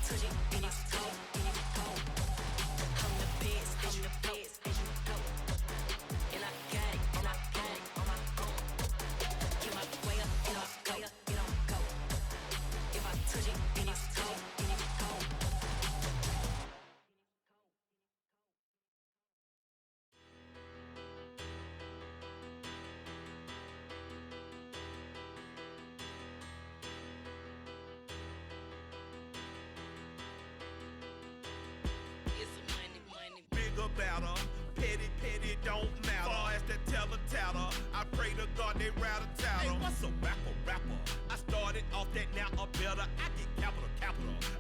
touch it, then it's cold, then it's cold. I'm the best, as you know. And I got it, on my own. Get my way up, and I go, it don't go. If I touch it, then it's cold, then it's cold. Better, petty, don't matter. Far as that tatter, I pray to God they rather tattle. Hey, what's a rapper? I started off that, now a better. I get capital.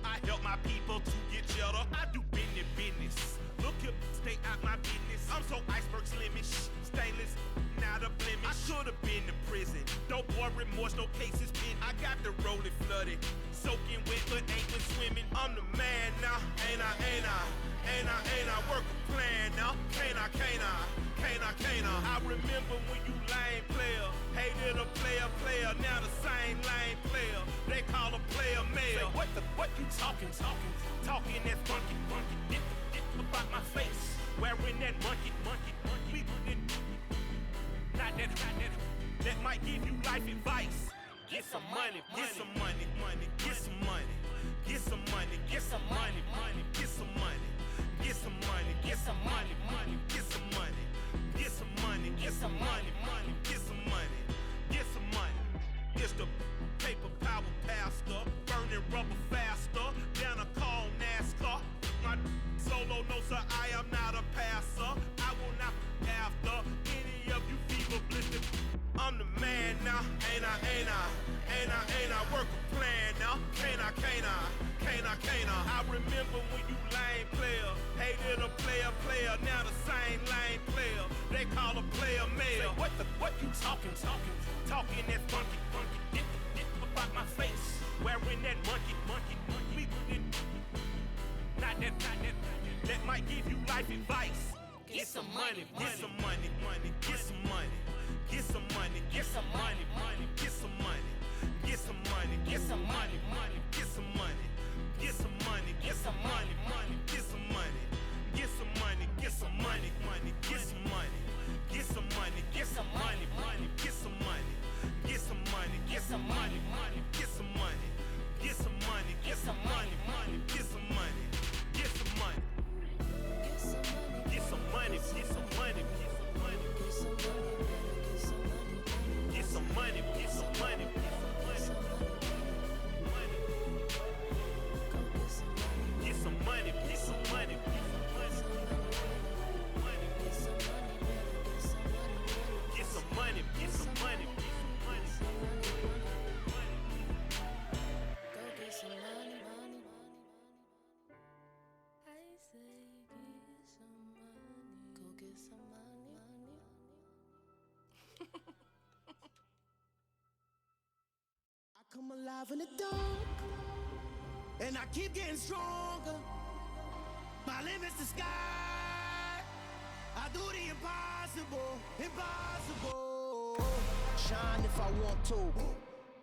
I help my people to get cheddar. I do business. Look here, stay out my business. I'm so iceberg slimish, stainless, not a blemish. I should've been to prison. No boy remorse, no cases pinned. I got the rolling flooded, soaking wet, but ain't been swimming. I'm the man now, ain't I? Work a plan now, can't I? I remember when you lame player, hated a player, now the same lame player. They call a player mayor. Say, what you talking that funky, get about my face, wearing that monkey. Not that might give you life advice. Get some money. It's the paper power pastor, burning rubber faster, down a call NASCAR. My solo, no sir, I am not a passer. I will not after any of you fever blistered. I'm the man now, ain't I? Work a plan now, can't I? I remember when you lame player, hated a player, now the same lame player. They call a player mayor. Say, what you talking that funky, get about my face, wearing that monkey. Not that might give you life advice. Get some money. Come alive in the dark, and I keep getting stronger. My limit's the sky. I do the impossible. Shine if I want to.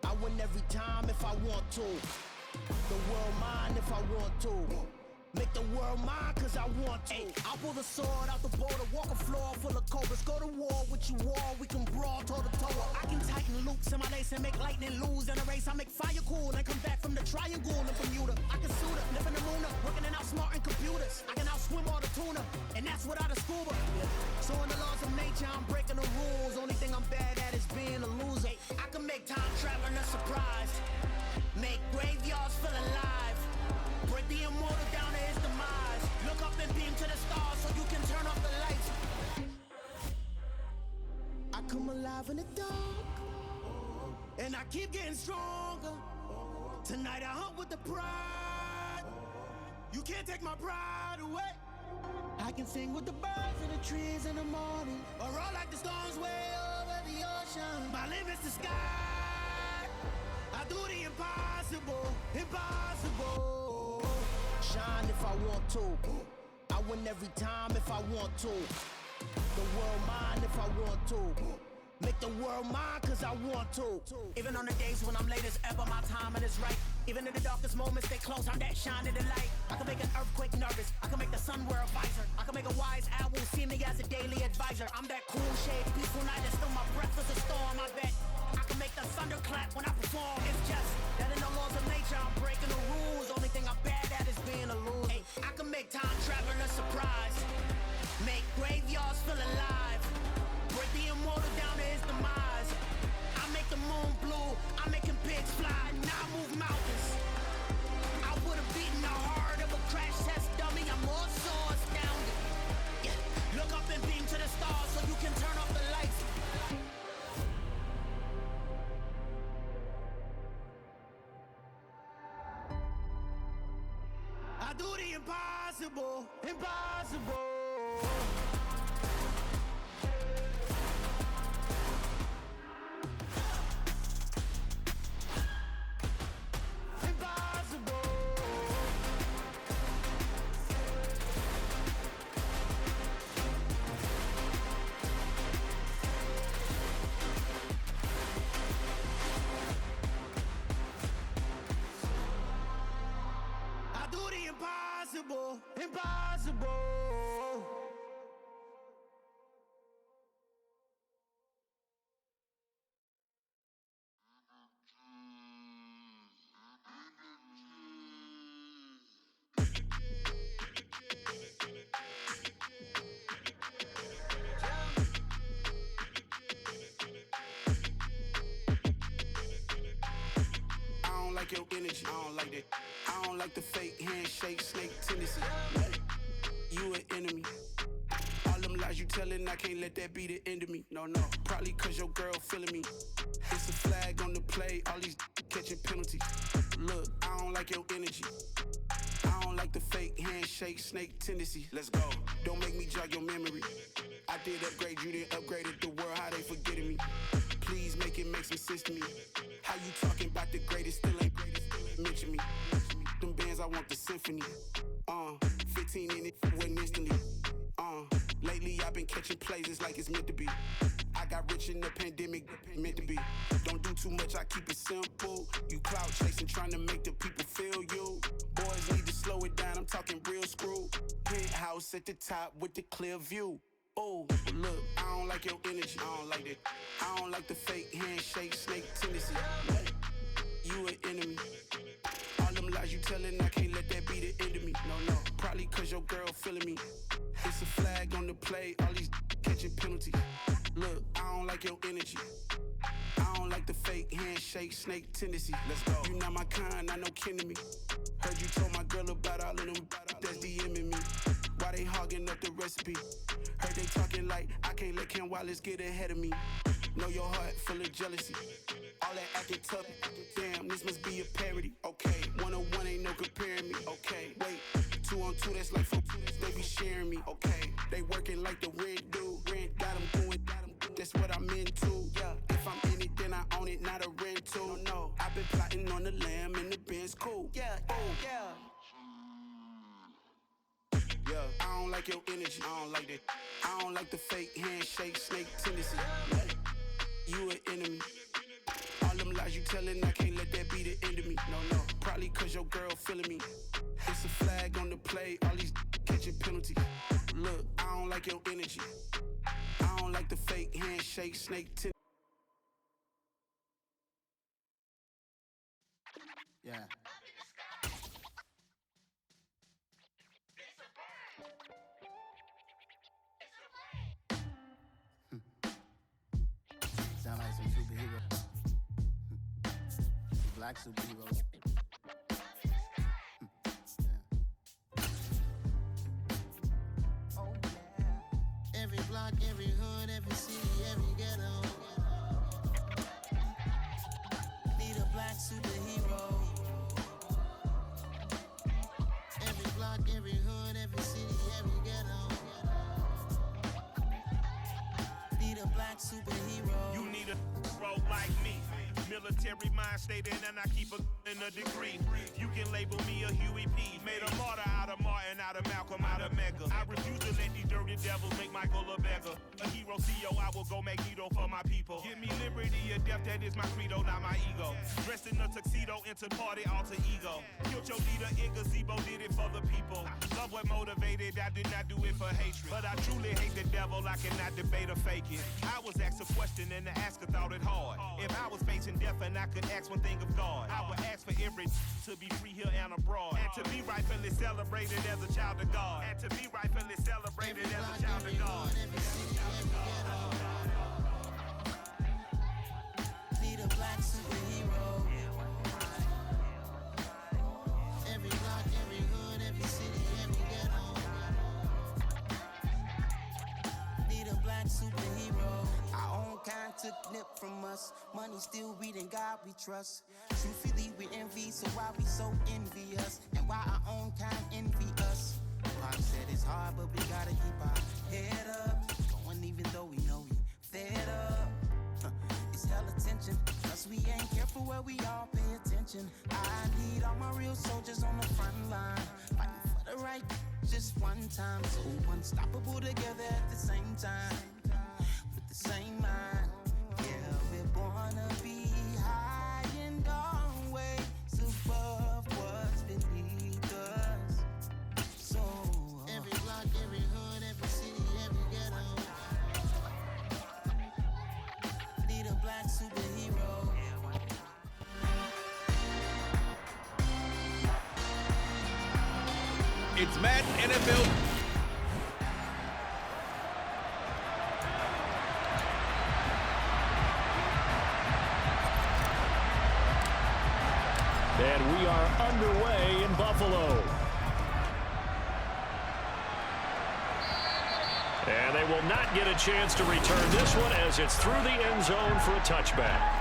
I win every time if I want to. The world mine if I want to. Make the world mine cause I want to. I'll pull the sword out the border, walk a floor full of cobras. Go to war with you all, we can brawl toe to toe. I can tighten loops in my lace and make lightning lose in a race. I make fire cool and come back from the triangle in Bermuda. I can suit up, live in the moon, working and outsmarting computers. I can outswim all the tuna, and that's without a scuba. So in the laws of nature, I'm breaking the rules. Only thing I'm bad at is being a loser. I can make time traveling a surprise, make graveyards feel alive, break the immortal down to his demise. Look up and beam to the stars so you can turn off the lights. I come alive in the dark, and I keep getting stronger. Tonight I hunt with the pride. You can't take my pride away. I can sing with the birds and the trees in the morning, or roll like the storms way over the ocean. My limit's the sky. I do the impossible. Shine if I want to. I win every time if I want to. The world mine if I want to. Make the world mine cause I want to. Even on the days when I'm late as ever, my timing is right. Even in the darkest moments, they close. close, I'm that shine in the light. I can make an earthquake nervous, I can make the sun wear a visor. I can make a wise owl see me as a daily advisor. I'm that cool shade, peaceful night, and still my breath is a storm. I bet I can make the thunder clap when I perform. It's just that in the laws of nature, I'm breaking the rules. Only thing I'm bad at is being a loser. Hey, I can make time travel a surprise, make graveyards feel alive, break the immortal down to his demise. I make the moon blue, I'm making pigs fly, now I move mountains. I would've beaten the heart of a crash test dummy, I'm more so astounded. Yeah. Look up and beam to the stars so you can turn off the lights. I do the impossible, impossible. Impossible, impossible. I don't like your energy, I don't like that. I don't like the fake handshake, snake tendency. You an enemy. All them lies you telling, I can't let that be the end of me. No, probably cause your girl feeling me. It's a flag on the play, all these catching penalties. Look, I don't like your energy. I don't like the fake handshake, snake tendency. Let's go. Don't make me jog your memory. I did upgrade, you didn't upgrade it. The world, how they forgetting me. Please make it make some sense to me. How you talking about the greatest, still ain't greatest, mention me. Them bands, I want the symphony. 15 in it, wasn't instantly. Lately I've been catching plays, it's like it's meant to be. I got rich in the pandemic, meant to be. Don't do too much, I keep it simple. You clout chasing, trying to make the people feel you. Boys need to slow it down, I'm talking real screw. Penthouse at the top with the clear view. Oh, look, I don't like your energy, I don't like that. I don't like the fake handshake, snake tendency. You an enemy. All them lies you telling, I can't let that be the end of me. No, probably cause your girl feeling me. It's a flag on the play, all these catching penalties. Look, I don't like your energy. I don't like the fake handshake, snake tendency. Let's go. You not my kind, I know kin to me. Heard you told my girl about all of them that's DMing me. Why they hogging up the recipe? Heard they talking like I can't let Ken Wallace get ahead of me. Know your heart full of jealousy. All that acting tough, damn, this must be a parody. Okay, 101 ain't no comparing me. Okay, wait, 2 on 2, that's like 4, they be sharing me. Okay, they working like the rent do. Rent got them going, that's what I'm into. Yeah, if I'm in it, then I own it, not a rental. No, I've been plotting on the lamb and the Benz cool. Yeah, yeah, I don't like your energy, I don't like that. I don't like the fake handshake, snake tendency. You an enemy. All them lies you telling, I can't let that be the end of me. No, probably cause your girl feeling me. It's a flag on the play, all these catching penalties. Look, I don't like your energy. I don't like the fake handshake, snake tendency. Yeah. Sound like some superheroes. Black superheroes. Oh yeah. Every block, every hood, every city, every ghetto. Need a black superhero. Every block, every hood, every city, every ghetto. Need a black superhero. You need a bro like me. Military mind stated, and I keep in a degree. You can label me a Huey P. Made a martyr out of Martin. out of Malcolm, out of Mega. I refuse to let these dirty devils make Michael a beggar. A hero CEO, I will go Magneto for my people. Give me liberty or death, that is my credo, not my ego. Dressed in a tuxedo, enter party, alter ego. Killed your leader in gazebo, did it for the people. Love what motivated, I did not do it for hatred. But I truly hate the devil, I cannot debate or fake it. I was asked a question and the asker thought it hard. If I was facing death and I could ask one thing of God, I would ask for every to be free here and abroad. And to be rightfully celebrated as a child of God. And to be rightfully celebrated as a child of God. Need a black superhero. Every block, every hood, every city, every ghetto. Need a black superhero. Our own kind took nip from us. Money still reading God we trust. Truthfully we envy, so why we so envious? And why our own kind envy us? Pop said it's hard, but we gotta keep our head up. Going even though we know we fed up. It's hell attention, plus we ain't careful where we all pay attention. I need all my real soldiers on the front line, fighting for the right just one time. So unstoppable together at the same time, with the same mind. Yeah, we're born to be high and always above what's beneath us. So every block, every hood, every city, every ghetto need a black superhero. It's Madden NFL. And we are underway in Buffalo. And they will not get a chance to return this one as it's through the end zone for a touchback.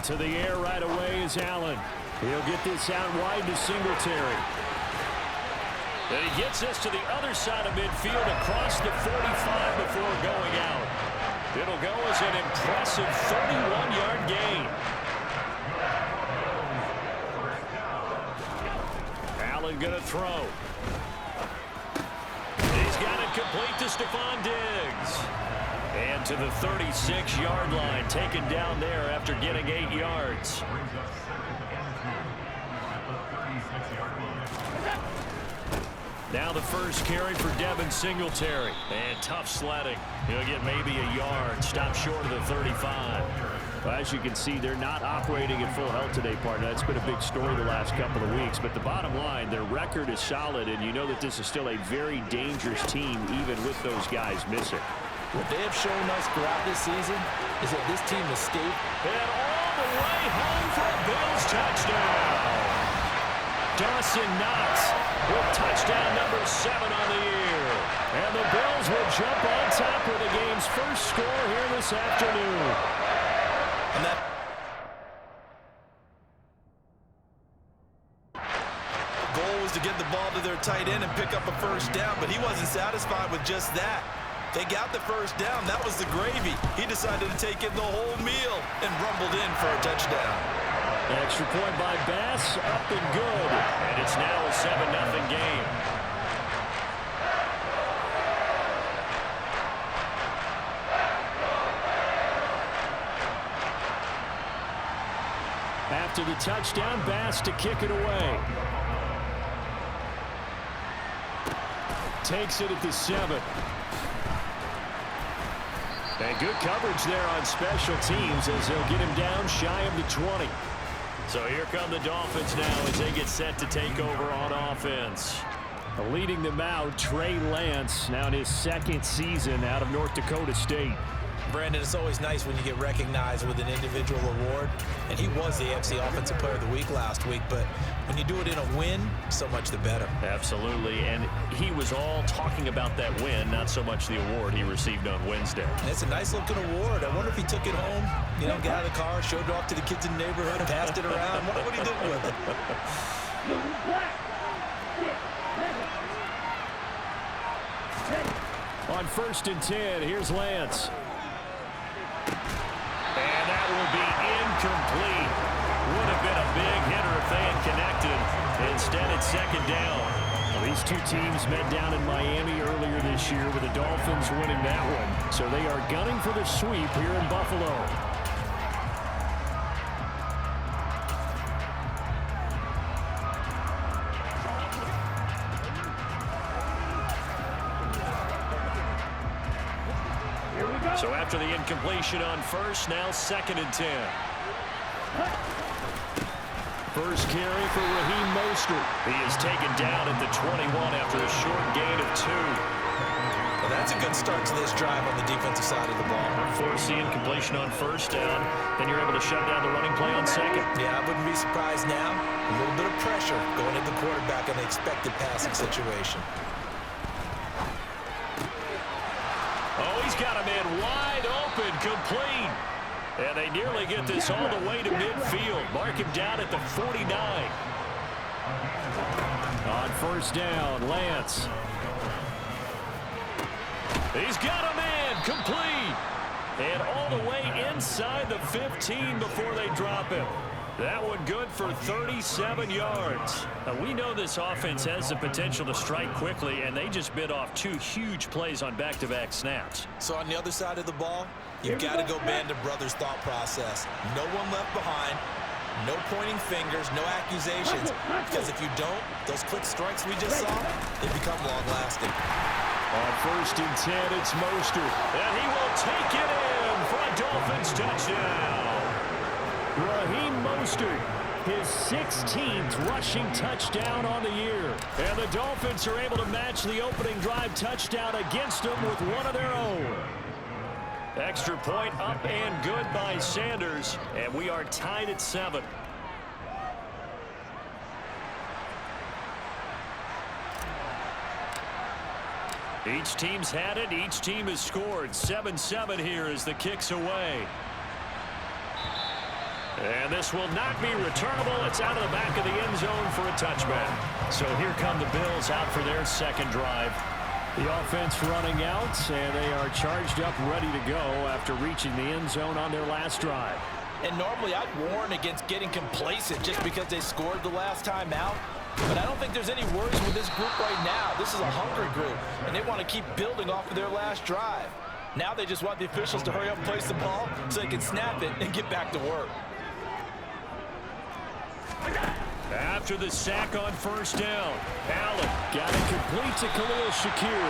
To the air right away is Allen. He'll get this out wide to Singletary. And he gets this to the other side of midfield across the 45 before going out. It'll go as an impressive 31-yard gain. Allen going to throw. He's got it complete to Stephon Diggs. And to the 36-yard line, taken down there after getting 8 yards. Now the first carry for Devin Singletary. And tough sledding. He'll get maybe a yard. Stop short of the 35. Well, as you can see, they're not operating at full health today, partner. That's been a big story the last couple of weeks. But the bottom line, their record is solid, and you know that this is still a very dangerous team, even with those guys missing. What they have shown us throughout this season is that this team escaped. And all the way home for a Bills touchdown. Dawson Knox with touchdown number 7 on the year. And the Bills will jump on top with the game's first score here this afternoon. And that goal was chose to get the ball to their tight end and pick up a first down, but he wasn't satisfied with just that. They got the first down. That was the gravy. He decided to take in the whole meal and rumbled in for a touchdown. Extra point by Bass, up and good. And it's now a 7-0 game. After the touchdown, Bass to kick it away. Takes it at the 7. And good coverage there on special teams as they'll get him down shy of the 20. So here come the Dolphins now as they get set to take over on offense. Leading them out, Trey Lance, now in his second season out of North Dakota State. Brandon, it's always nice when you get recognized with an individual award, and he was the AFC Offensive Player of the Week last week, but when you do it in a win, so much the better. Absolutely, and he was all talking about that win, not so much the award he received on Wednesday. And it's a nice-looking award. I wonder if he took it home, you know, got out of the car, showed it off to the kids in the neighborhood, passed it around. Wonder what he did with it. On 1st and 10, here's Lance. And that will be incomplete. Would have been a big hitter if they had connected. Instead, it's 2nd down. Well, these two teams met down in Miami earlier this year with the Dolphins winning that one. So they are gunning for the sweep here in Buffalo. So after the incompletion on 1st, now 2nd and 10. First carry for Raheem Mostert. He is taken down at the 21 after a short gain of 2. Well, that's a good start to this drive on the defensive side of the ball. Force the incompletion on 1st down. Then you're able to shut down the running play on 2nd. Yeah, I wouldn't be surprised now. A little bit of pressure going at the quarterback on the expected passing situation. Oh, he's got a man wide open, complete. And they nearly get this all the way to midfield. Mark him down at the 49. On 1st down, Lance. He's got a man, complete. And all the way inside the 15 before they drop him. That one good for 37 yards. Now, we know this offense has the potential to strike quickly, and they just bit off 2 huge plays on back-to-back snaps. So on the other side of the ball, you've got to go band of brothers thought process. No one left behind, no pointing fingers, no accusations. Because if you don't, those quick strikes we just saw, they become long-lasting. On 1st and 10, it's Mostert. And he will take it in for a Dolphins touchdown. Raheem Mostert, his 16th rushing touchdown on the year. And the Dolphins are able to match the opening drive touchdown against them with one of their own. Extra point up and good by Sanders. And we are tied at 7. Each team's had it. Each team has scored. 7-7 here as the kick's away. And this will not be returnable. It's out of the back of the end zone for a touchback. So here come the Bills out for their 2nd drive. The offense running out, and they are charged up, ready to go after reaching the end zone on their last drive. And normally I'd warn against getting complacent just because they scored the last time out. But I don't think there's any worries with this group right now. This is a hungry group, and they want to keep building off of their last drive. Now they just want the officials to hurry up and place the ball so they can snap it and get back to work. After the sack on 1st down, Allen got it complete to Khalil Shakir.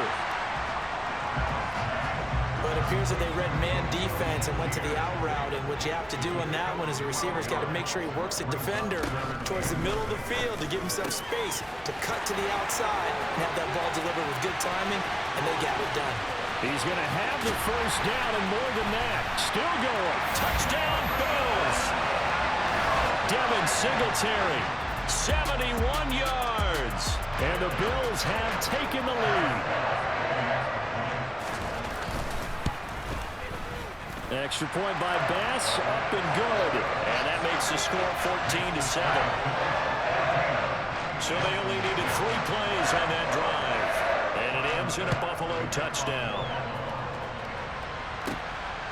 But it appears that they read man defense and went to the out route, and what you have to do on that one is the receiver's got to make sure he works the defender towards the middle of the field to give him some space to cut to the outside and have that ball delivered with good timing, and they got it done. He's going to have the 1st down and more than that. Still going. Touchdown, Bills. Devin Singletary, 71 yards. And the Bills have taken the lead. Extra point by Bass, up and good. And that makes the score 14-7. So they only needed 3 plays on that drive. And it ends in a Buffalo touchdown.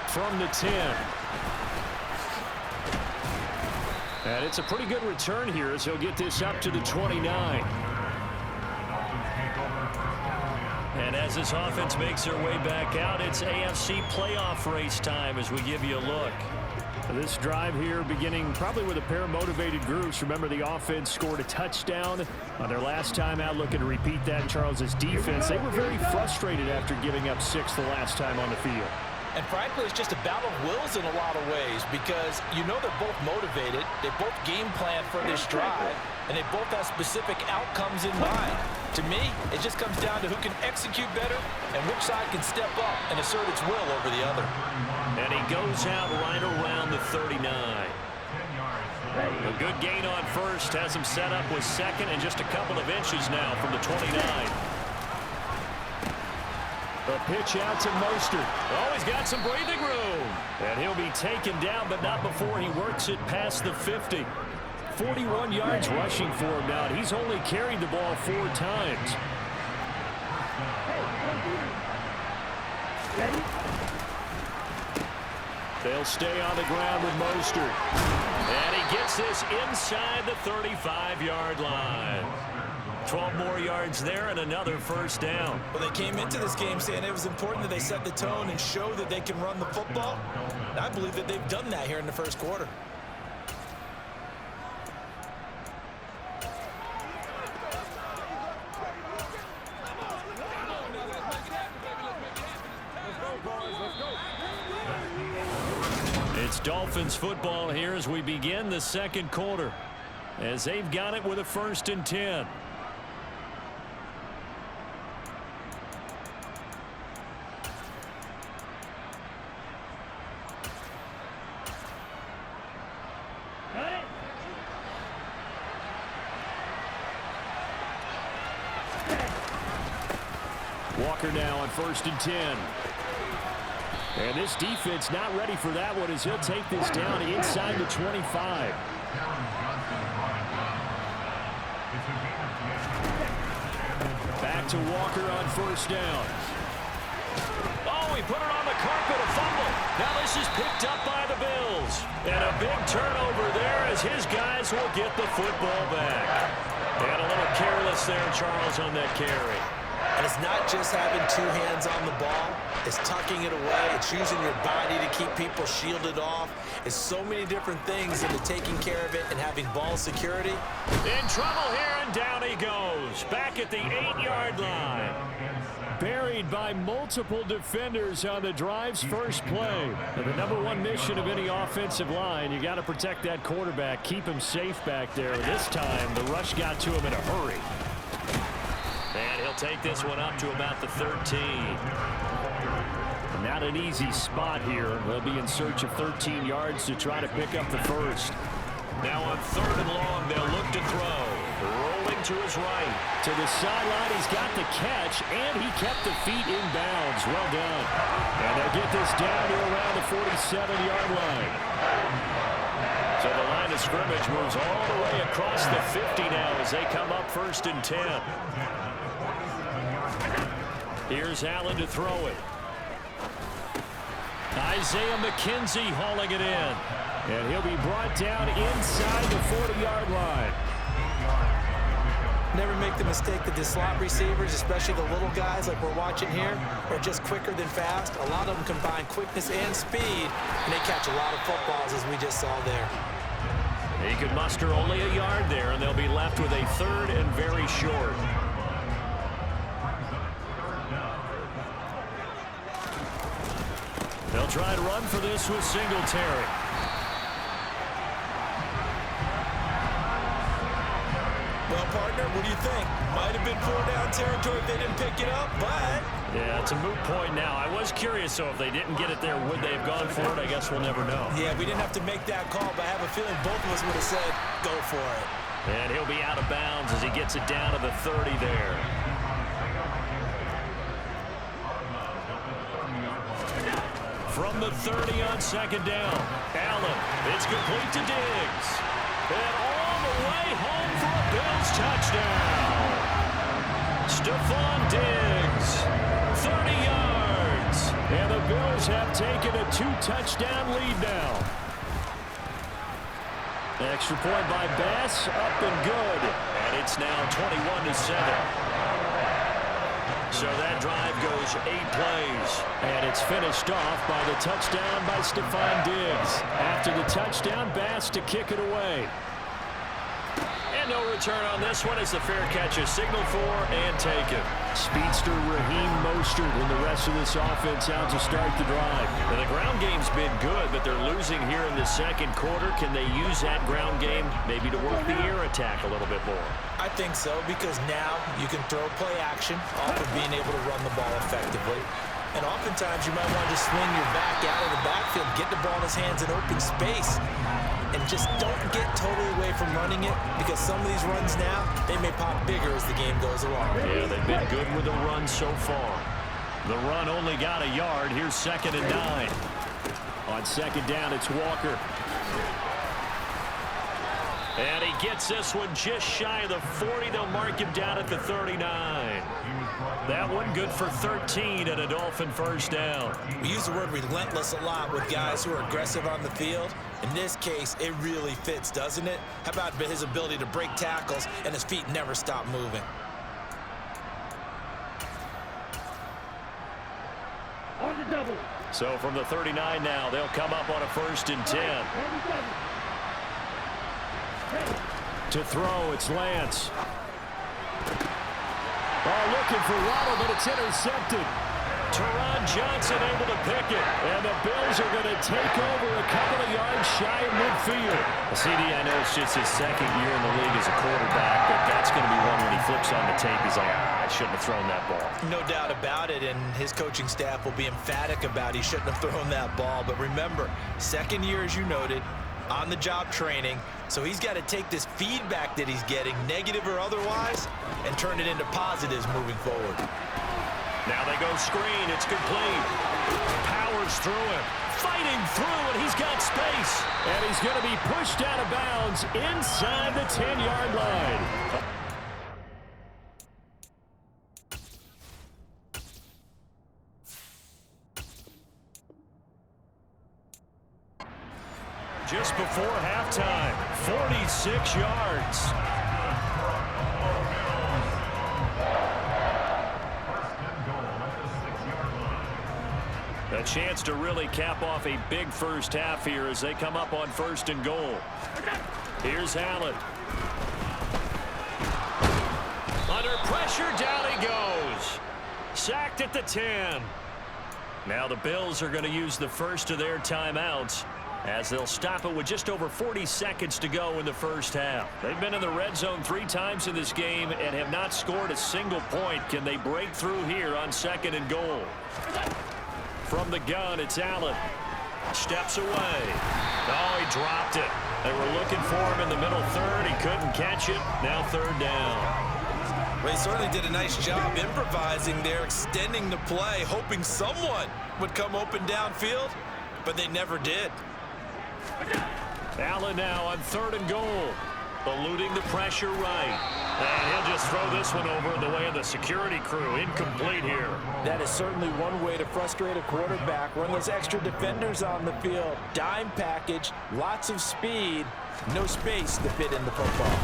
From the 10. And it's a pretty good return here as he'll get this up to the 29. And as this offense makes their way back out, it's AFC playoff race time as we give you a look. This drive here beginning probably with a pair of motivated groups. Remember, the offense scored a touchdown on their last time out, looking to repeat that in Charles's defense. They were very frustrated after giving up 6 the last time on the field. And frankly, it's just a battle of wills in a lot of ways because you know they're both motivated, they both game plan for this drive, and they both have specific outcomes in mind. To me, it just comes down to who can execute better and which side can step up and assert its will over the other. And he goes out right around the 39. A good gain on first, has him set up with second and just a couple of inches now from the 29. A pitch out to Mostert. Oh, he's got some breathing room. And he'll be taken down, but not before he works it past the 50. 41 yards rushing for him now, and he's only carried the ball 4 times. They'll stay on the ground with Mostert. And he gets this inside the 35-yard line. 12 more yards there and another first down. Well, they came into this game saying it was important that they set the tone and show that they can run the football. And I believe that they've done that here in the first quarter. It's Dolphins football here as we begin the second quarter, as they've got it with a 1st and 10. Walker now on 1st and 10. And this defense not ready for that one as he'll take this down inside the 25. Back to Walker on 1st down. Oh, he put it on the carpet, a fumble. Now this is picked up by the Bills. And a big turnover there as his guys will get the football back. And a little careless there, Charles, on that carry. And it's not just having 2 hands on the ball. It's tucking it away. It's using your body to keep people shielded off. It's so many different things into taking care of it and having ball security. In trouble here, and down he goes. Back at the 8-yard line. Buried by multiple defenders on the drive's first play. And the #1 mission of any offensive line, you got to protect that quarterback, keep him safe back there. This time, the rush got to him in a hurry. And he'll take this one up to about the 13. Not an easy spot here. They'll be in search of 13 yards to try to pick up the first. Now on 3rd and long, they'll look to throw. Rolling to his right. To the sideline, he's got the catch, and he kept the feet in bounds. Well done. And they'll get this down to around the 47-yard line. So the line of scrimmage moves all the way across the 50 now as they come up 1st and 10. Here's Allen to throw it. Isaiah McKenzie hauling it in. And he'll be brought down inside the 40-yard line. Never make the mistake that the slot receivers, especially the little guys like we're watching here, are just quicker than fast. A lot of them combine quickness and speed, and they catch a lot of footballs, as we just saw there. He could muster only a yard there, and they'll be left with a 3rd and very short. They'll try to run for this with Singletary. Well, partner, what do you think? Might have been 4-down territory if they didn't pick it up, but... Yeah, it's a moot point now. I was curious, so if they didn't get it there, would they have gone for it? I guess we'll never know. Yeah, we didn't have to make that call, but I have a feeling both of us would have said, go for it. And he'll be out of bounds as he gets it down to the 30 there. From the 30 on 2nd down, Allen, it's complete to Diggs. And all the away home for a Bills touchdown. Stephon Diggs, 30 yards. And the Bills have taken a 2-touchdown lead now. Extra point by Bass, up and good. And it's now 21-7. So that drive goes 8 plays. And it's finished off by the touchdown by Stephon Diggs. After the touchdown, Bass to kick it away. And no return on this one as the fair catch is signaled for and taken. Speedster Raheem Mostert and the rest of this offense out to start the drive. And the ground game's been good, but they're losing here in the second quarter. Can they use that ground game maybe to work the air attack a little bit more? I think so, because now you can throw play action off of being able to run the ball effectively. And oftentimes you might want to just swing your back out of the backfield, get the ball in his hands in open space, and just don't get totally away from running it, because some of these runs now, they may pop bigger as the game goes along. Yeah, they've been good with the run so far. The run only got a yard. Here's 2nd and 9. On 2nd down, it's Walker. And he gets this one just shy of the 40. They'll mark him down at the 39. That one good for 13 and a Dolphin first down. We use the word relentless a lot with guys who are aggressive on the field. In this case, it really fits, doesn't it? How about his ability to break tackles and his feet never stop moving? So from the 39 now, they'll come up on a 1st and 10. To throw, it's Lance. Oh, looking for Waddle, but it's intercepted. Teron Johnson able to pick it. And the Bills are going to take over a couple of yards shy of midfield. CD, I know it's just his 2nd year in the league as a quarterback, but that's going to be one when he flips on the tape. He's like, I shouldn't have thrown that ball. No doubt about it, and his coaching staff will be emphatic about he shouldn't have thrown that ball. But remember, 2nd year, as you noted, on-the-job training, so he's got to take this feedback that he's getting, negative or otherwise, and turn it into positives moving forward. Now they go screen. It's complete. Powers through him. Fighting through, and he's got space. And he's going to be pushed out of bounds inside the 10-yard line. Just before halftime, 46 yards. A chance to really cap off a big first half here as they come up on 1st and goal. Here's Allen. Under pressure, down he goes. Sacked at the 10. Now the Bills are going to use the first of their timeouts, as they'll stop it with just over 40 seconds to go in the first half. They've been in the red zone 3 times in this game and have not scored a single point. Can they break through here on 2nd and goal? From the gun, it's Allen. Steps away. Oh, he dropped it. They were looking for him in the middle 3rd. He couldn't catch it. Now 3rd down. Well, he certainly did a nice job improvising there, extending the play, hoping someone would come open downfield, but they never did. Allen now on 3rd and goal. Eluding the pressure right. And he'll just throw this one over in the way of the security crew. Incomplete here. That is certainly one way to frustrate a quarterback. Run those extra defenders on the field. Dime package, lots of speed, no space to fit in the football.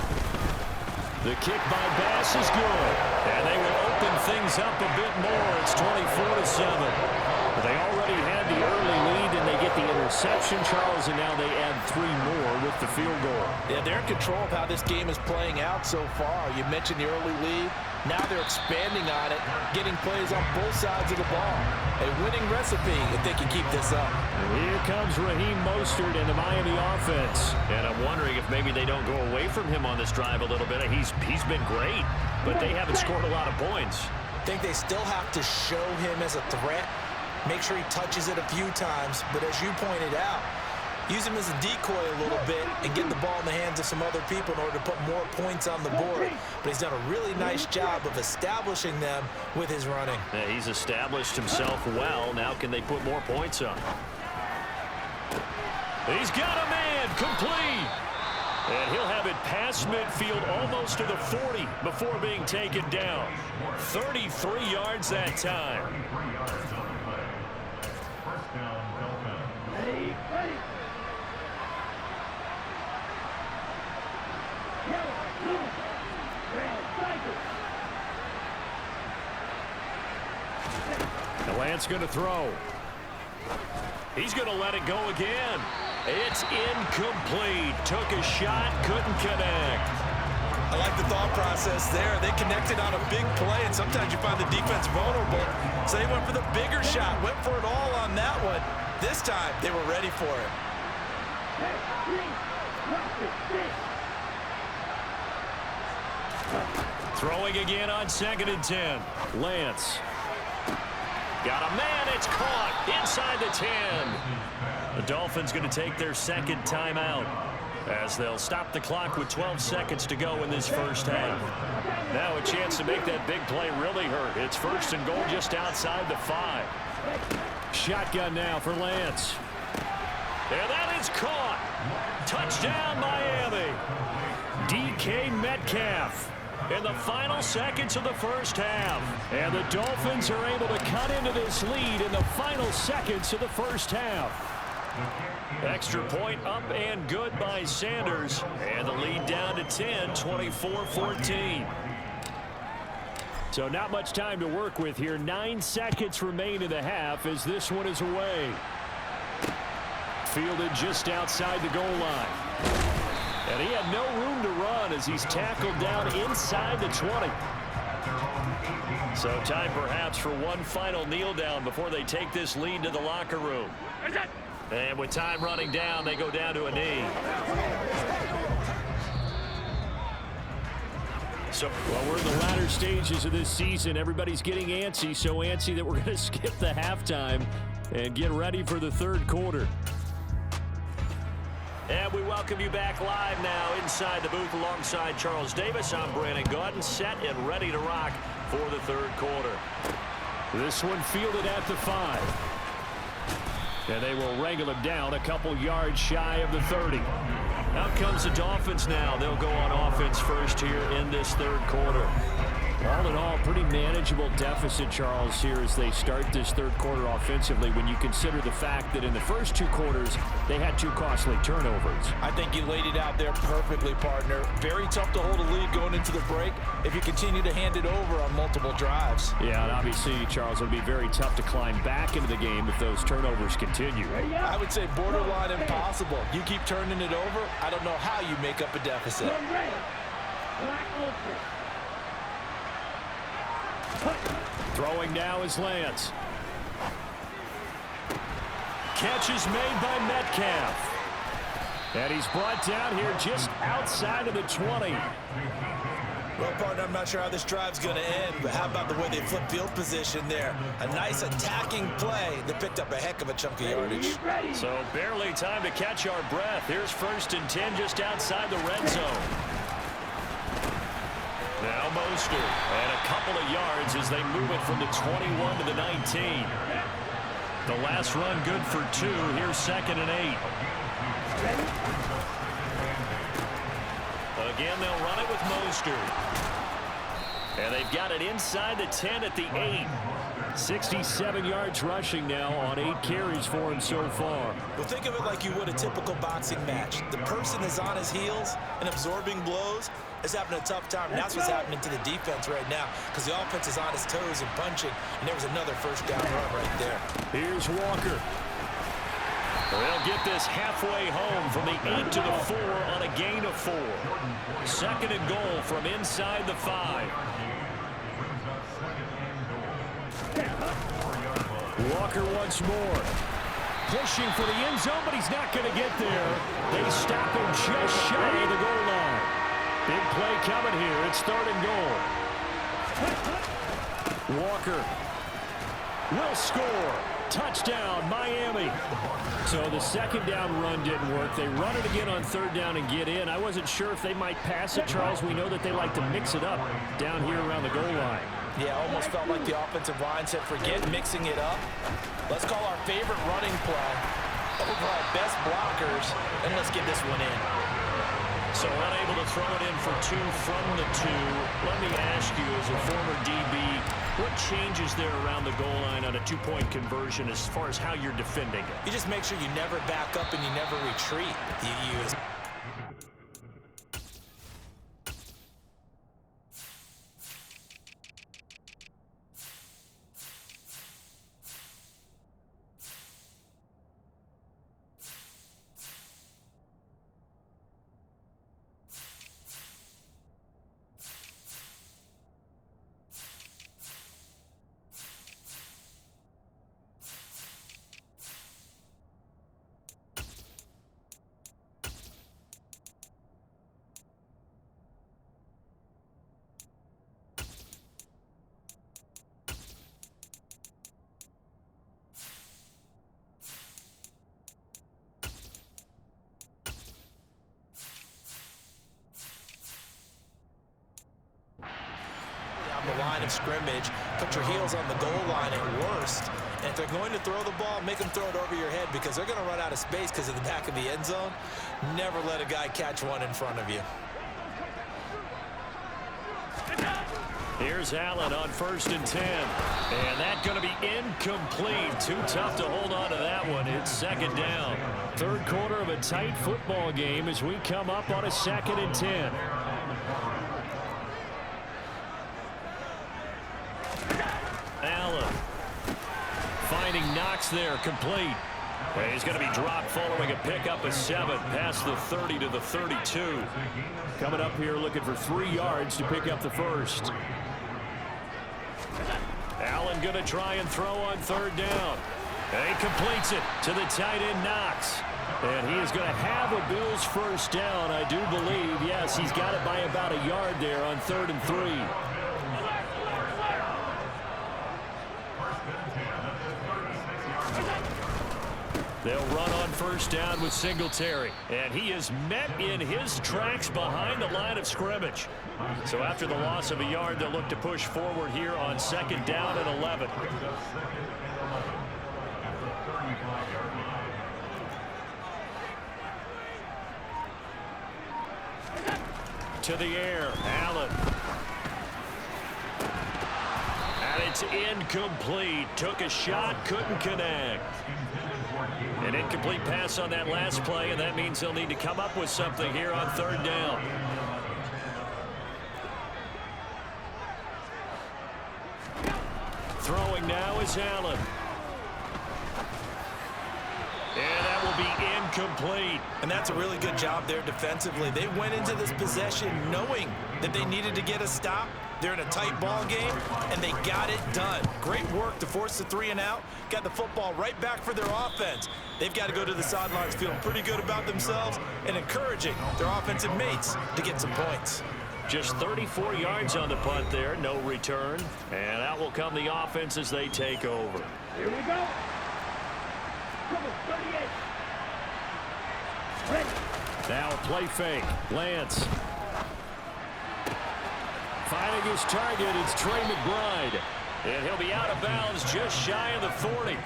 The kick by Bass is good. And they will open things up a bit more. It's 24-7. They already had the early lead, and they get the interception, Charles, and now they add 3 more with the field goal. Yeah, they're in control of how this game is playing out so far. You mentioned the early lead. Now they're expanding on it, getting plays on both sides of the ball. A winning recipe if they can keep this up. Here comes Raheem Mostert in the Miami offense. And I'm wondering if maybe they don't go away from him on this drive a little bit. He's been great, but they haven't scored a lot of points. I think they still have to show him as a threat. Make sure he touches it a few times, but as you pointed out, use him as a decoy a little bit and get the ball in the hands of some other people in order to put more points on the board. But he's done a really nice job of establishing them with his running. Yeah, he's established himself well. Now can they put more points on? He's got a man complete. And he'll have it past midfield almost to the 40 before being taken down. 33 yards that time. The Lance going to throw. He's going to let it go again. It's incomplete. Took a shot, couldn't connect. I like the thought process there. They connected on a big play, and sometimes you find the defense vulnerable. So they went for the bigger shot, went for it all on that one. This time, they were ready for it. Throwing again on 2nd and 10. Lance. Got a man, it's caught inside the 10. The Dolphins going to take their second timeout as they'll stop the clock with 12 seconds to go in this first half. Now a chance to make that big play really hurt. It's 1st and goal just outside the 5. Shotgun now for Lance. And that is caught. Touchdown, Miami. DK Metcalf in the final seconds of the first half. And the Dolphins are able to cut into this lead in the final seconds of the first half. Extra point up and good by Sanders. And the lead down to 10, 24-14. So not much time to work with here. 9 seconds remain in the half as this one is away. Fielded just outside the goal line. And he had no room to run as he's tackled down inside the 20. So time perhaps for one final kneel down before they take this lead to the locker room. And with time running down, they go down to a knee. So, well, we're in the latter stages of this season. Everybody's getting antsy, so antsy that we're going to skip the halftime and get ready for the third quarter. And we welcome you back live now inside the booth alongside Charles Davis. I'm Brandon Gaudin, set and ready to rock for the third quarter. This one fielded at the 5. And they will wrangle him down a couple yards shy of the 30. Out comes the Dolphins now. They'll go on offense first here in this third quarter. All in all, pretty manageable deficit, Charles, here as they start this third quarter offensively when you consider the fact that in the first 2 quarters, they had 2 costly turnovers. I think you laid it out there perfectly, partner. Very tough to hold a lead going into the break if you continue to hand it over on multiple drives. Yeah, and obviously, Charles, it'll be very tough to climb back into the game if those turnovers continue. I would say borderline impossible. You keep turning it over, I don't know how you make up a deficit. Throwing now is Lance. Catch is made by Metcalf. And he's brought down here just outside of the 20. Well, partner, I'm not sure how this drive's going to end, but how about the way they flip field position there? A nice attacking play that picked up a heck of a chunk of yardage. So barely time to catch our breath. Here's 1st and 10 just outside the red zone. Now Mostert, and a couple of yards as they move it from the 21 to the 19. The last run good for 2. Here's 2nd and 8. Again, they'll run it with Mostert. And they've got it inside the 10 at the 8. 67 yards rushing now on 8 carries for him so far. Well, think of it like you would a typical boxing match. The person is on his heels and absorbing blows is having a tough time. And that's what's happening to the defense right now because the offense is on his toes and punching. And there was another first down run right there. Here's Walker. They'll get this halfway home from the 8 to the 4 on a gain of 4. 2nd and goal from inside the 5. Walker once more. Pushing for the end zone, but he's not going to get there. They stop him just shy of the goal line. Big play coming here. It's 3rd and goal. Walker will score. Touchdown, Miami. So the 2nd down run didn't work. They run it again on 3rd down and get in. I wasn't sure if they might pass it, Charles. We know that they like to mix it up down here around the goal line. Yeah, almost felt like the offensive line said, forget mixing it up. Let's call our favorite running play over our best blockers, and let's get this one in. So unable to throw it in for 2 from the 2. Let me ask you, as a former DB, what changes there around the goal line on a 2-point conversion as far as how you're defending it? You just make sure you never back up and you never retreat. You use the line of scrimmage, put your heels on the goal line at worst. And if they're going to throw the ball, make them throw it over your head because they're going to run out of space because of the back of the end zone. Never let a guy catch one in front of you. Here's Allen on 1st and 10. And that's going to be incomplete. Too tough to hold on to that one. It's 2nd down. 3rd quarter of a tight football game as we come up on a 2nd and 10. Allen finding Knox there, complete. He's going to be dropped following a pickup of 7 past the 30 to the 32. Coming up here looking for 3 yards to pick up the first. Allen going to try and throw on 3rd down. And he completes it to the tight end Knox. And he is going to have a Bills first down, I do believe. Yes, he's got it by about a yard there on 3rd and 3. They'll run on 1st down with Singletary. And he is met in his tracks behind the line of scrimmage. So after the loss of a yard, they'll look to push forward here on 2nd down and 11. To the air, Allen. And it's incomplete. Took a shot, couldn't connect. An incomplete pass on that last play, and that means they'll need to come up with something here on 3rd down. Throwing now is Allen. And that will be incomplete. And that's a really good job there defensively. They went into this possession knowing that they needed to get a stop. They're in a tight ball game, and they got it done. Great work to force the 3 and out. Got the football right back for their offense. They've got to go to the sidelines feeling pretty good about themselves and encouraging their offensive mates to get some points. Just 34 yards on the punt there, no return. And out will come the offense as they take over. Here we go. Come on, 38. Ready. Now a play fake. Lance. Finding his target, it's Trey McBride. And he'll be out of bounds just shy of the 40.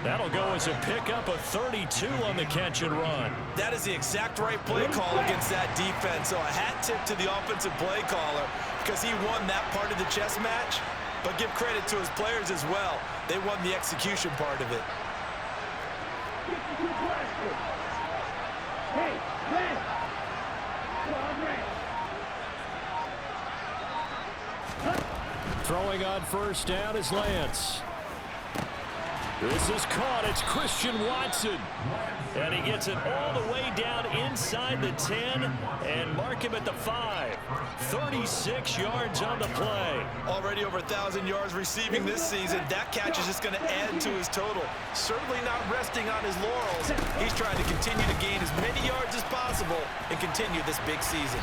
That'll go as a pickup of 32 on the catch and run. That is the exact right play call against that defense. So a hat tip to the offensive play caller because he won that part of the chess match. But give credit to his players as well. They won the execution part of it. Hey, Lance. Throwing on 1st down is Lance. This is caught. It's Christian Watson. And he gets it all the way down inside the 10 and mark him at the 5. 36 yards on the play. Already over 1,000 yards receiving this season. That catch is just going to add to his total. Certainly not resting on his laurels. He's trying to continue to gain as many yards as possible and continue this big season.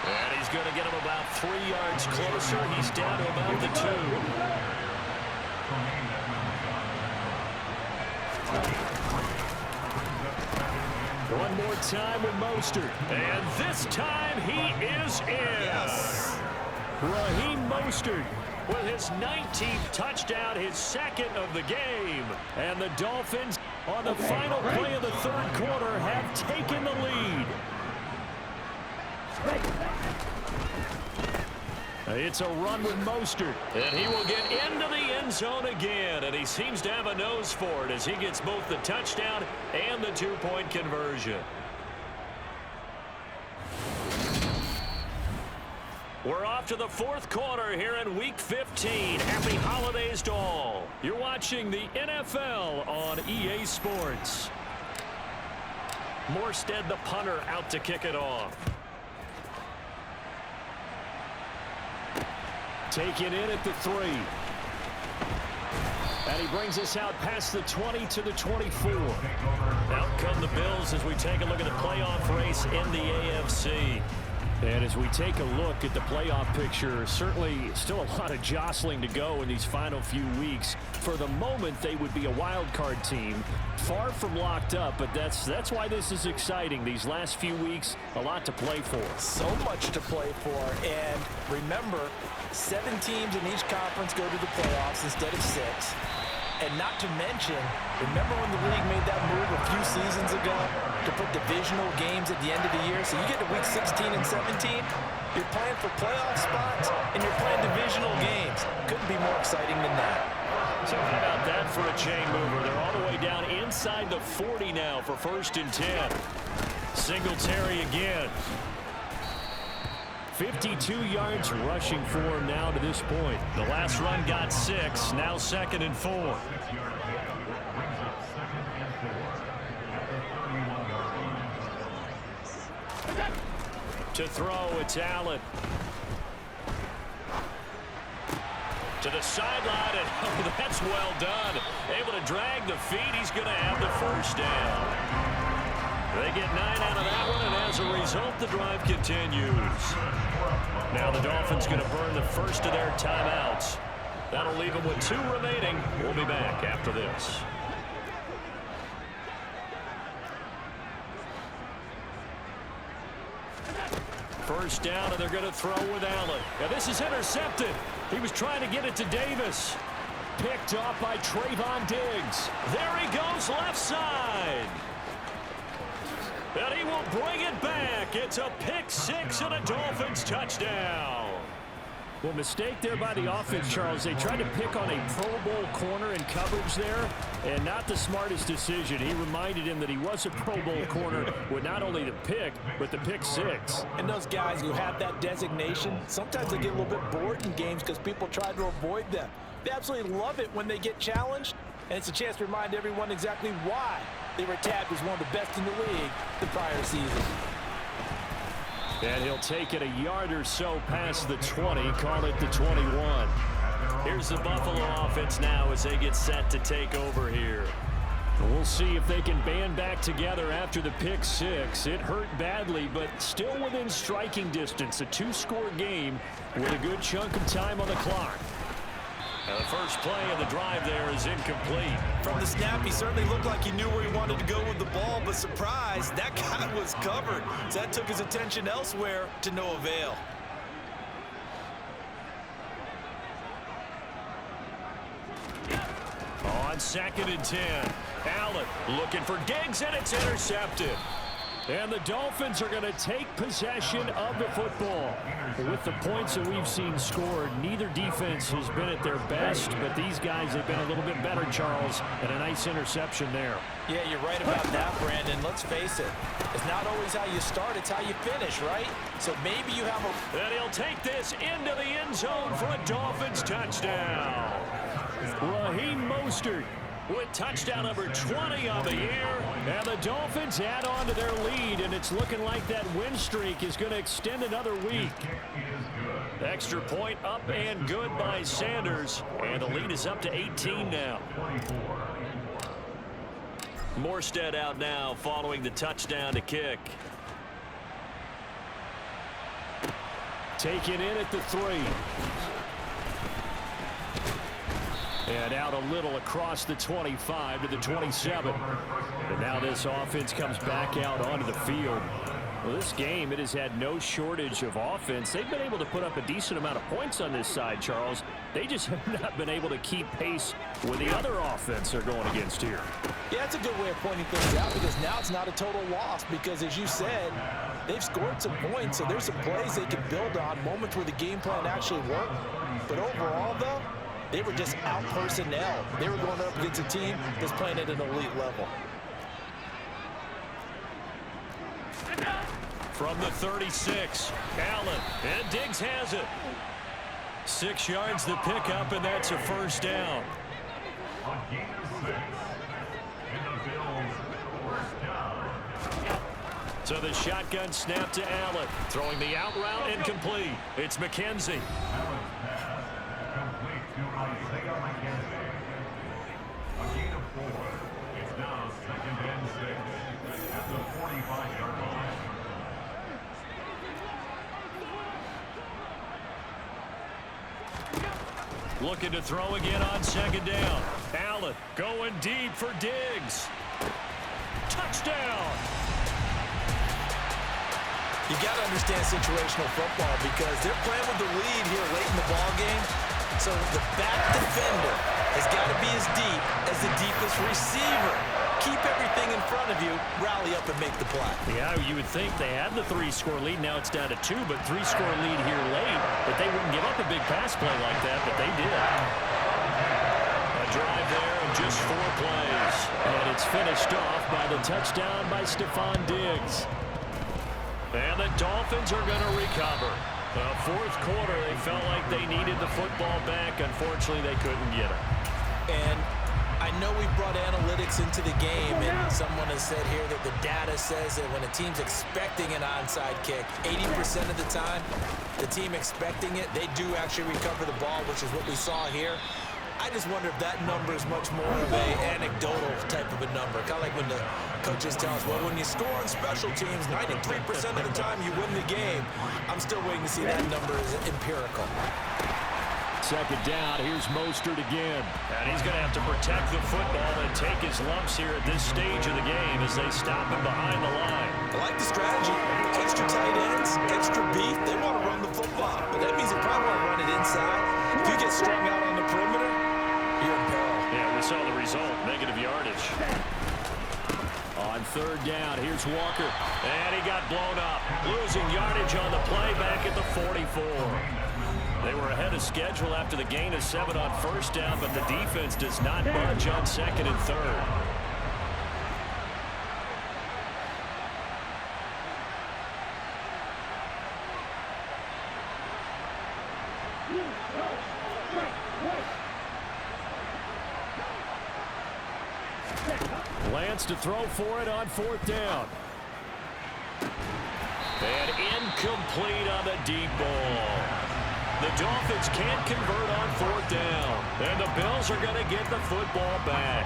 And he's going to get him about 3 yards closer. He's down to about the 2. One more time with Mostert. And this time he is in. Yes. Raheem Mostert with his 19th touchdown, his 2nd of the game. And the Dolphins on the final play of the 3rd quarter have taken the lead. It's a run with Mostert, and he will get into the end zone again, and he seems to have a nose for it as he gets both the touchdown and the two-point conversion. We're off to the fourth quarter here in Week 15. Happy holidays to all. You're watching the NFL on EA Sports. Morstead, the punter, out to kick it off. Taken in at the 3. And he brings us out past the 20 to the 24. Out come the Bills as we take a look at the playoff race in the AFC. And as we take a look at the playoff picture, certainly still a lot of jostling to go in these final few weeks. For the moment, they would be a wild card team, far from locked up, but that's why this is exciting. These last few weeks, a lot to play for. So much to play for, and remember, 7 teams in each conference go to the playoffs instead of 6. And not to mention, remember when the league made that move a few seasons ago to put divisional games at the end of the year? So you get to week 16 and 17, you're playing for playoff spots, and you're playing divisional games. Couldn't be more exciting than that. So how about that for a chain mover? They're all the way down inside the 40 now for 1st and 10. Singletary again. 52 yards rushing for him now to this point. The last run got 6, now 2nd and 4. To throw, it's Allen. To the sideline, and oh, that's well done. Able to drag the feet. He's going to have the first down. They get 9 out of that one, and as a result, the drive continues. Now the Dolphins going to burn the first of their timeouts. That'll leave them with 2 remaining. We'll be back after this. First down, and they're going to throw with Allen. Now this is intercepted. He was trying to get it to Davis. Picked off by Trayvon Diggs. There he goes, left side. And he will bring it back. It's a pick 6 and a Dolphins touchdown. Well, mistake there by the offense, Charles. They tried to pick on a Pro Bowl corner in coverage there, and not the smartest decision. He reminded him that he was a Pro Bowl corner with not only the pick, but the pick 6. And those guys who have that designation, sometimes they get a little bit bored in games because people try to avoid them. They absolutely love it when they get challenged, and it's a chance to remind everyone exactly why they were tabbed as one of the best in the league the prior season. And he'll take it a yard or so past the 20, call it the 21. Here's the Buffalo offense now as they get set to take over here. We'll see if they can band back together after the pick 6. It hurt badly, but still within striking distance. A 2-score game with a good chunk of time on the clock. Now the first play of the drive there is incomplete. From the snap, he certainly looked like he knew where he wanted to go with the ball, but surprise, that guy was covered. So that took his attention elsewhere to no avail. On 2nd and 10, Allen looking for Diggs, and it's intercepted. And the Dolphins are going to take possession of the football. With the points that we've seen scored, neither defense has been at their best, but these guys have been a little bit better, Charles, and a nice interception there. Yeah, you're right about that, Brandon. Let's face it. It's not always how you start, it's how you finish, right? So maybe you have a... And he'll take this into the end zone for a Dolphins touchdown. Raheem Mostert with touchdown number 20 on the year, and the Dolphins add on to their lead, and it's looking like that win streak is going to extend another week. Extra point up and good by Sanders, and the lead is up to 18 now. Morstead out now following the touchdown to kick. Taken in at the 3. And out a little across the 25 to the 27. And now this offense comes back out onto the field. Well, this game, it has had no shortage of offense. They've been able to put up a decent amount of points on this side, Charles. They just have not been able to keep pace with the other offense they're going against here. Yeah, that's a good way of pointing things out, because now it's not a total loss, because as you said, they've scored some points, so there's some plays they can build on, moments where the game plan actually worked. But overall, though, they were just out-personnel. They were going up against a team that's playing at an elite level. From the 36, Allen, and Diggs has it. 6 yards the pickup, and that's a first down. So the shotgun snap to Allen, throwing the out route incomplete. It's McKenzie. Looking to throw again on second down. Allen going deep for Diggs. Touchdown! You got to understand situational football because they're playing with the lead here late in the ball game. So the back defender has got to be as deep as the deepest receiver. Keep everything in front of you, rally up and make the play. Yeah, you would think they had the 3-score lead. Now it's down to 2, but 3-score lead here late. But they wouldn't give up a big pass play like that, but they did. A drive there of just 4 plays. And it's finished off by the touchdown by Stephon Diggs. And the Dolphins are going to recover. The fourth quarter, they felt like they needed the football back. Unfortunately, they couldn't get it. And I know we brought analytics into the game, and someone has said here that the data says that when a team's expecting an onside kick, 80% of the time, the team expecting it, they do actually recover the ball, which is what we saw here. I just wonder if that number is much more of a anecdotal type of a number. Kind of like when the coaches tell us, well, when you score on special teams, 93% of the time you win the game. I'm still waiting to see that number is empirical. Second down, here's Mostert again. And he's going to have to protect the football and take his lumps here at this stage of the game as they stop him behind the line. I like the strategy. Extra tight ends, extra beef. They want to run the football, but that means they probably want to run it inside. If you get strung out on the perimeter, you're in peril. Yeah, we saw the result, negative yardage. On third down, here's Walker. And he got blown up. Losing yardage on the play back at the 44. They were ahead of schedule after the gain of 7 on first down, but the defense does not budge on second and third. Lance to throw for it on fourth down. And incomplete on the deep ball. The Dolphins can't convert on fourth down. And the Bills are going to get the football back.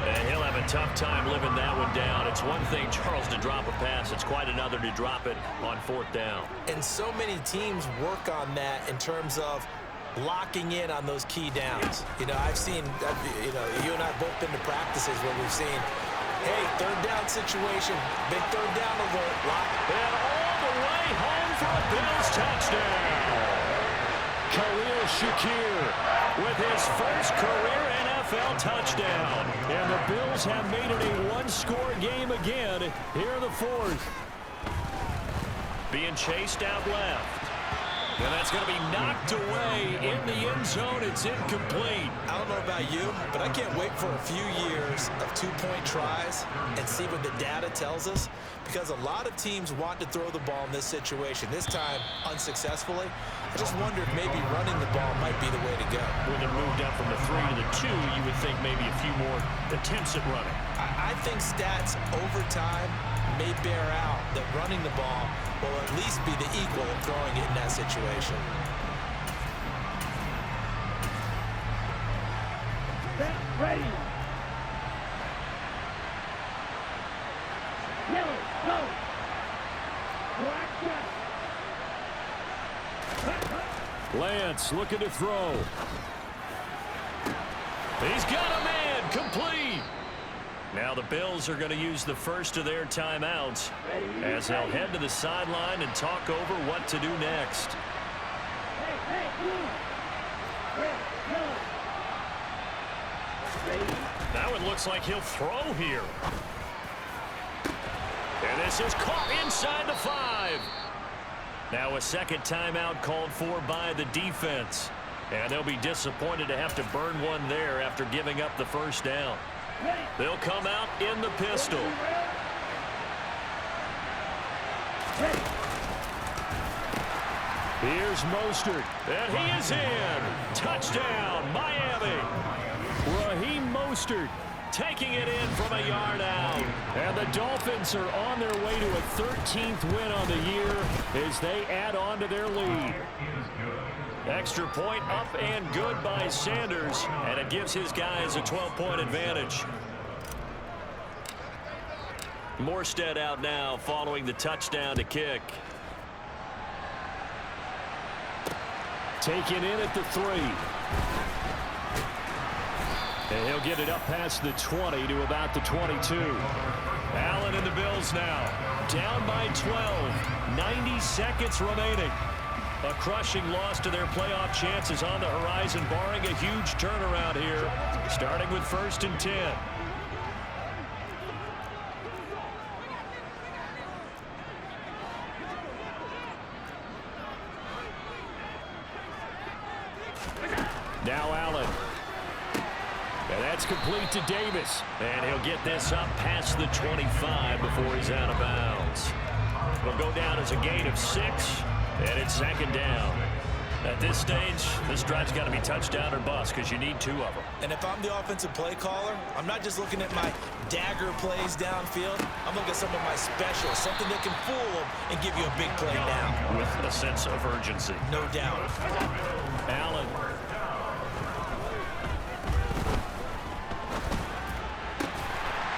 And he'll have a tough time living that one down. It's one thing, Charles, to drop a pass. It's quite another to drop it on fourth down. And so many teams work on that in terms of locking in on those key downs. You know, I've seen, you and I have both been to practices where we've seen, hey, third down situation, big third down alert, lock. And all the way home for a Bills touchdown. Khalil Shakir with his first career NFL touchdown. And the Bills have made it a one-score game again here in the fourth. Being chased out left. And that's going to be knocked away in the end zone. It's incomplete. I don't know about you, but I can't wait for a few years of two-point tries and see what the data tells us, because a lot of teams want to throw the ball in this situation, this time unsuccessfully. I just wonder if maybe running the ball might be the way to go. When it moved up from the 3 to the 2, you would think maybe a few more attempts at running. I think stats over time may bear out that running the ball will at least be the equal of throwing it in that situation. Ready. Yellow, go. Lance looking to throw. He's got a man, complete. Now the Bills are going to use the first of their timeouts as they'll head to the sideline and talk over what to do next. That one looks like he'll throw here. And this is caught inside the 5. Now a second timeout called for by the defense. And they'll be disappointed to have to burn one there after giving up the first down. They'll come out in the pistol. Here's Mostert, and he is in. Touchdown, Miami. Raheem Mostert taking it in from a yard out. And the Dolphins are on their way to a 13th win on the year as they add on to their lead. Extra point up and good by Sanders, and it gives his guys a 12-point advantage. Morstead out now following the touchdown to kick. Taken in at the 3. And he'll get it up past the 20 to about the 22. Allen and the Bills now down by 12. 90 seconds remaining. A crushing loss to their playoff chances on the horizon, barring a huge turnaround here, starting with 1st and 10. Now Allen. And that's complete to Davis. And he'll get this up past the 25 before he's out of bounds. It'll go down as a gain of 6, and it's 2nd down. At this stage, this drive's got to be touchdown or bust because you need 2 of them. And if I'm the offensive play caller, I'm not just looking at my dagger plays downfield. I'm looking at some of my specials, something that can fool them and give you a big play down. With a sense of urgency. No doubt. Allen.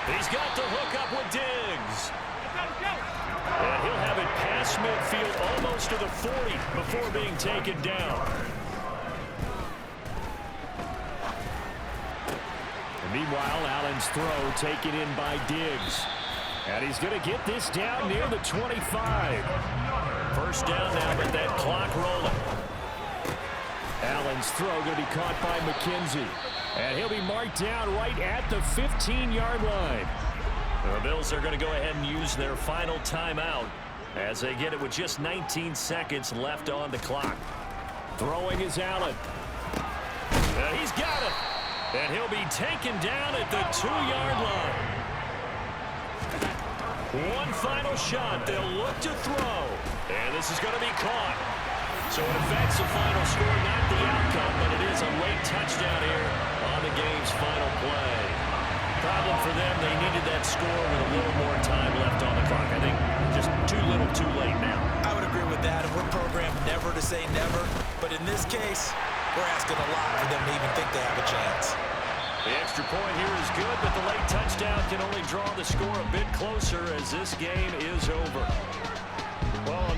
He's got the hook up with Diggs. And he'll have it past midfield almost to the 40 before being taken down. And meanwhile, Allen's throw taken in by Diggs. And he's going to get this down near the 25. First down now with that clock rolling. Allen's throw going to be caught by McKenzie. And he'll be marked down right at the 15-yard line. The Bills are going to go ahead and use their final timeout as they get it with just 19 seconds left on the clock. Throwing is Allen. And he's got it. And he'll be taken down at the 2-yard line. One final shot. They'll look to throw. And this is going to be caught. So it affects the final score, not the outcome, but it is a late touchdown here on the game's final play. Problem for them, they needed that score with a little more time left on the clock. I think just too little too late now. I would agree with that, and we're programmed never to say never. But in this case, we're asking a lot for them to even think they have a chance. The extra point here is good, but the late touchdown can only draw the score a bit closer as this game is over. Well,